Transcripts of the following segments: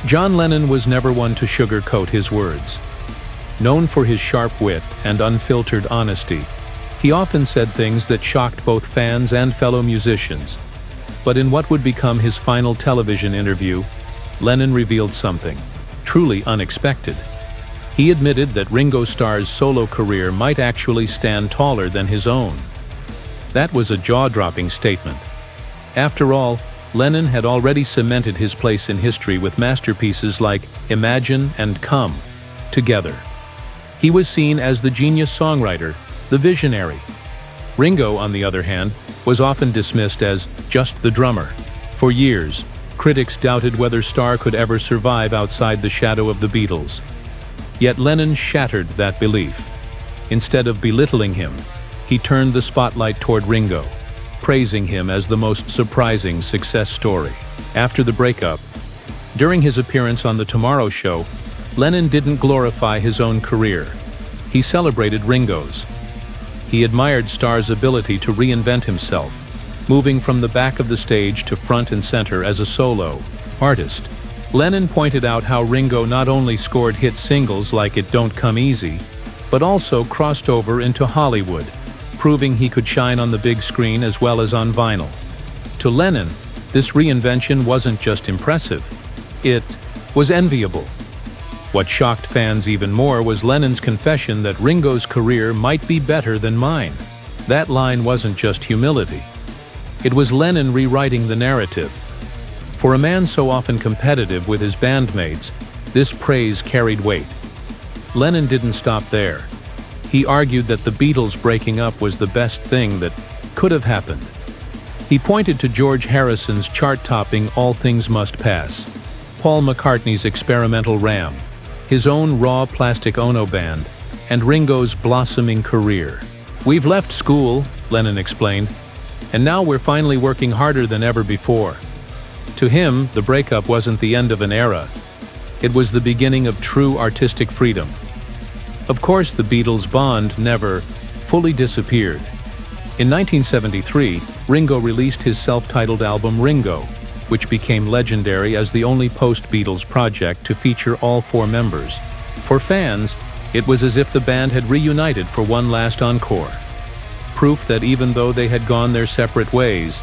John Lennon was never one to sugarcoat his words. Known for his sharp wit and unfiltered honesty, he often said things that shocked both fans and fellow musicians. But in what would become his final television interview, Lennon revealed something truly unexpected. He admitted that Ringo Starr's solo career might actually stand taller than his own. That was a jaw-dropping statement. After all, Lennon had already cemented his place in history with masterpieces like Imagine and Come together. He was seen as the genius songwriter, the visionary. Ringo, on the other hand, was often dismissed as just the drummer. For years, critics doubted whether Starr could ever survive outside the shadow of the Beatles. Yet Lennon shattered that belief. Instead of belittling him, he turned the spotlight toward Ringo, praising him as the most surprising success story. After the breakup, during his appearance on The Tomorrow Show, Lennon didn't glorify his own career. He celebrated Ringo's. He admired Starr's ability to reinvent himself, moving from the back of the stage to front and center as a solo artist. Lennon pointed out how Ringo not only scored hit singles like It Don't Come Easy, but also crossed over into Hollywood, proving he could shine on the big screen as well as on vinyl. To Lennon, this reinvention wasn't just impressive, it was enviable. What shocked fans even more was Lennon's confession that Ringo's career might be better than mine. That line wasn't just humility. It was Lennon rewriting the narrative. For a man so often competitive with his bandmates, this praise carried weight. Lennon didn't stop there. He argued that the Beatles breaking up was the best thing that could have happened. He pointed to George Harrison's chart-topping All Things Must Pass, Paul McCartney's experimental Ram, his own raw plastic Ono band, and Ringo's blossoming career. "We've left school," Lennon explained, "and now we're finally working harder than ever before." To him, the breakup wasn't the end of an era. It was the beginning of true artistic freedom. Of course, the Beatles' bond never fully disappeared. In 1973, Ringo released his self-titled album Ringo, which became legendary as the only post-Beatles project to feature all four members. For fans, it was as if the band had reunited for one last encore. Proof that even though they had gone their separate ways,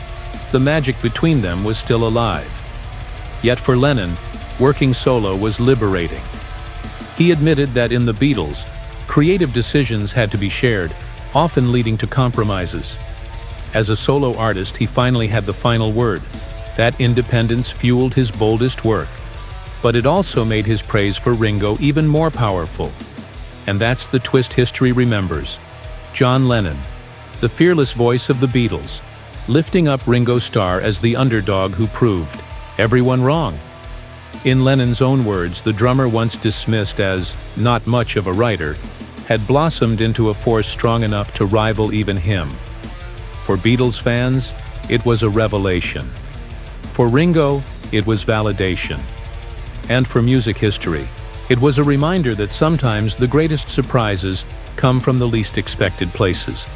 the magic between them was still alive. Yet for Lennon, working solo was liberating. He admitted that in the Beatles, creative decisions had to be shared, often leading to compromises. As a solo artist, he finally had the final word. That independence fueled his boldest work. But it also made his praise for Ringo even more powerful. And that's the twist history remembers. John Lennon, the fearless voice of the Beatles, lifting up Ringo Starr as the underdog who proved everyone wrong. In Lennon's own words, the drummer once dismissed as not much of a writer, had blossomed into a force strong enough to rival even him. For Beatles fans, it was a revelation. For Ringo, it was validation. And for music history, it was a reminder that sometimes the greatest surprises come from the least expected places.